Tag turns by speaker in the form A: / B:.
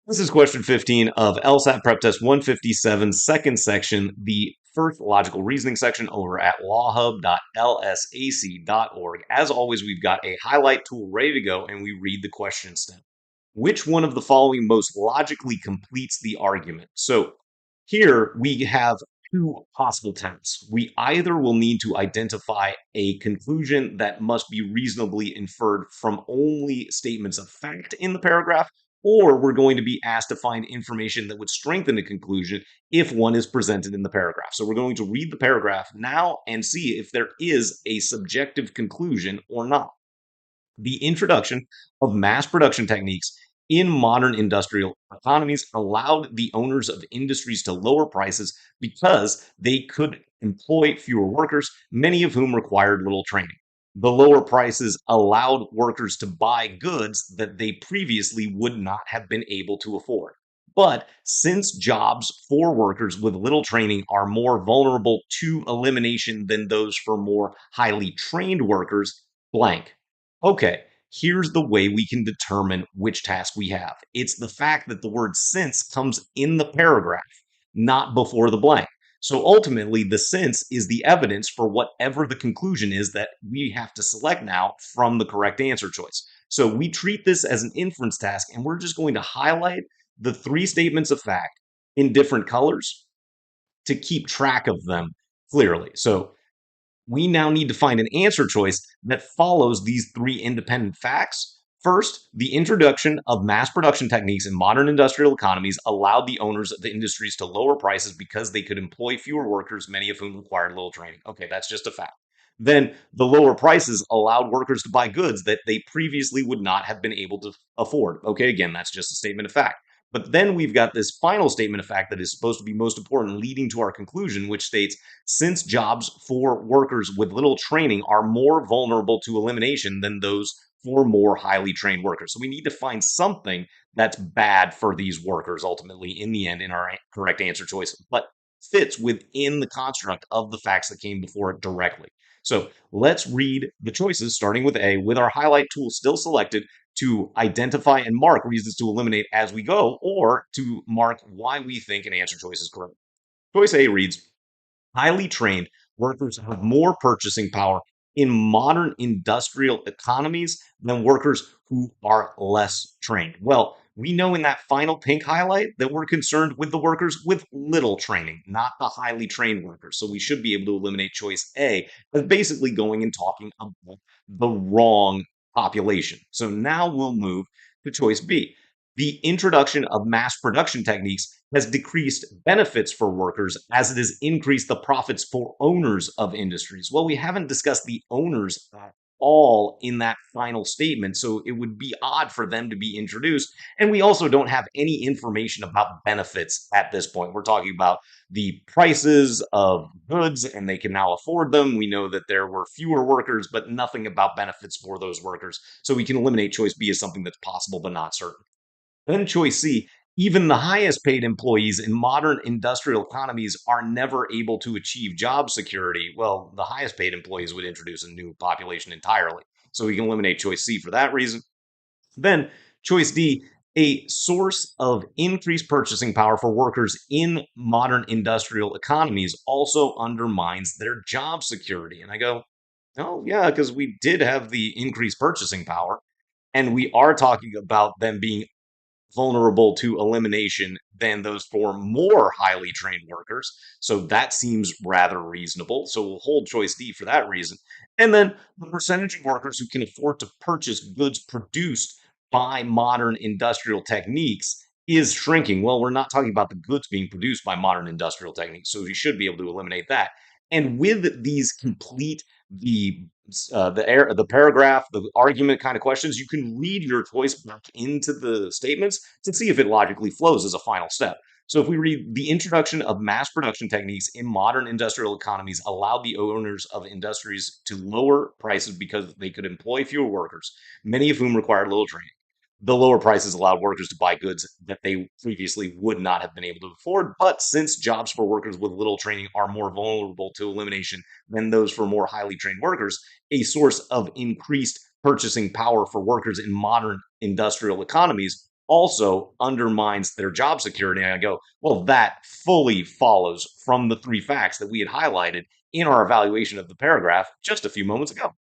A: This is question 15 of LSAT PrepTest 157, second section, the first logical reasoning section over at lawhub.lsac.org. As always, we've got a highlight tool ready to go, and we read the question step. Which one of the following most logically completes the argument? So here we have two possible tasks. We either will need to identify a conclusion that must be reasonably inferred from only statements of fact in the paragraph, or we're going to be asked to find information that would strengthen a conclusion if one is presented in the paragraph. So we're going to read the paragraph now and see if there is a subjective conclusion or not. The introduction of mass production techniques in modern industrial economies allowed the owners of industries to lower prices because they could employ fewer workers, many of whom required little training. The lower prices allowed workers to buy goods that they previously would not have been able to afford. But since jobs for workers with little training are more vulnerable to elimination than those for more highly trained workers, blank. Okay, here's the way we can determine which task we have. It's the fact that the word since comes in the paragraph, not before the blank. So ultimately, the since is the evidence for whatever the conclusion is that we have to select now from the correct answer choice. So we treat this as an inference task, and we're just going to highlight the three statements of fact in different colors to keep track of them clearly. So we now need to find an answer choice that follows these three independent facts. First, the introduction of mass production techniques in modern industrial economies allowed the owners of the industries to lower prices because they could employ fewer workers, many of whom required little training. Okay, that's just a fact. Then the lower prices allowed workers to buy goods that they previously would not have been able to afford. Okay, again, that's just a statement of fact. But then we've got this final statement of fact that is supposed to be most important, leading to our conclusion, which states since jobs for workers with little training are more vulnerable to elimination than those for more highly trained workers. So we need to find something that's bad for these workers ultimately in the end in our correct answer choice, but fits within the construct of the facts that came before it directly. So let's read the choices starting with A with our highlight tool still selected to identify and mark reasons to eliminate as we go or to mark why we think an answer choice is correct. Choice A reads, highly trained workers have more purchasing power in modern industrial economies than workers who are less trained. Well, we know in that final pink highlight that we're concerned with the workers with little training, not the highly trained workers. So we should be able to eliminate choice A as basically going and talking about the wrong population. So now we'll move to choice B. The introduction of mass production techniques has decreased benefits for workers as it has increased the profits for owners of industries. Well, we haven't discussed the owners at all in that final statement, so it would be odd for them to be introduced. And we also don't have any information about benefits at this point. We're talking about the prices of goods and they can now afford them. We know that there were fewer workers, but nothing about benefits for those workers. So we can eliminate choice B as something that's possible but not certain. Then choice C, even the highest paid employees in modern industrial economies are never able to achieve job security. Well, the highest paid employees would introduce a new population entirely. So we can eliminate choice C for that reason. Then choice D, a source of increased purchasing power for workers in modern industrial economies also undermines their job security. And I go, oh, yeah, because we did have the increased purchasing power. And we are talking about them being vulnerable to elimination than those for more highly trained workers. So that seems rather reasonable. So we'll hold choice D for that reason. And then the percentage of workers who can afford to purchase goods produced by modern industrial techniques is shrinking. Well, we're not talking about the goods being produced by modern industrial techniques, so you should be able to eliminate that. And with these complete the paragraph, the argument kind of questions, you can read your choice back into the statements to see if it logically flows as a final step. So if we read the introduction of mass production techniques in modern industrial economies allowed the owners of industries to lower prices because they could employ fewer workers, many of whom required little training. The lower prices allowed workers to buy goods that they previously would not have been able to afford. But since jobs for workers with little training are more vulnerable to elimination than those for more highly trained workers, a source of increased purchasing power for workers in modern industrial economies also undermines their job security. And I go, well, that fully follows from the three facts that we had highlighted in our evaluation of the paragraph just a few moments ago.